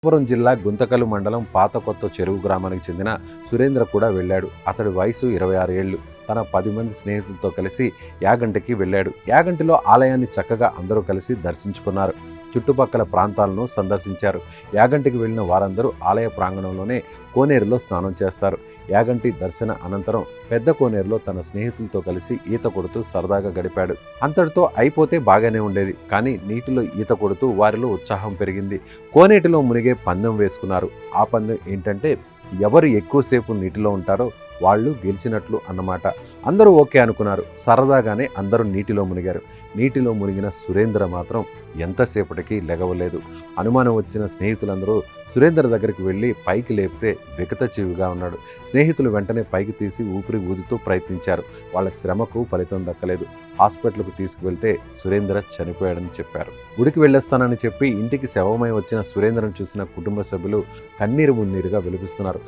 అనంతపురం జిల్లా గుంతకల్ మండలం పాత కొత్త చెరువు గ్రామానికి చెందిన సురేంద్ర కూడా వెళ్ళాడు. అతడి వయసు 26 ఏళ్లు. తన 10 మంది స్నేహితులతో కలిసి యాగంటికి వెళ్ళాడు. యాగంటిలో ఆలయాన్ని చక్కగా అందరూ కలిసి దర్శించుకున్నారు. చుట్టుపక్కల ప్రాంతాలను సందర్శించారు. యాగంటికి వెళ్ళిన వారందరూ ఆలయ ప్రాంగణంలోనే కోనేరులో స్నానం చేస్తారు. యాగంటి దర్శన అనంతరం పెద్ద కోనేరులో తన స్నేహితులతో కలిసి ఈత కొడుతూ సరదాగా గడిపాడు. అంతటితో అయిపోతే బాగానే ఉండేది, కానీ నీటిలో ఈత కొడుతూ వారిలో ఉత్సాహం పెరిగింది. కోనేటిలో మునిగే పందెం వేసుకున్నారు. ఆ పందెం ఏంటంటే ఎవరు ఎక్కువసేపు నీటిలో ఉంటారో వాళ్ళు గెలిచినట్లు అన్నమాట. అందరూ ఓకే అనుకున్నారు. సరదాగానే అందరూ నీటిలో మునిగారు. నీటిలో మునిగిన సురేంద్ర మాత్రం ఎంతసేపటికి లెగవలేదు. అనుమానం వచ్చిన స్నేహితులందరూ సురేంద్ర దగ్గరికి వెళ్ళి పైకి లేపితే వికతజీవిగా ఉన్నాడు. స్నేహితులు వెంటనే పైకి తీసి ఊపిరి ఊదుతూ ప్రయత్నించారు. వాళ్ళ శ్రమకు ఫలితం దక్కలేదు. హాస్పిటల్కు తీసుకువెళ్తే సురేంద్ర చనిపోయాడని చెప్పారు. గుడికి వెళ్ళొస్తానని చెప్పి ఇంటికి శవమై వచ్చిన సురేంద్రను చూసిన కుటుంబ సభ్యులు కన్నీరు మున్నీరుగా విలపిస్తున్నారు.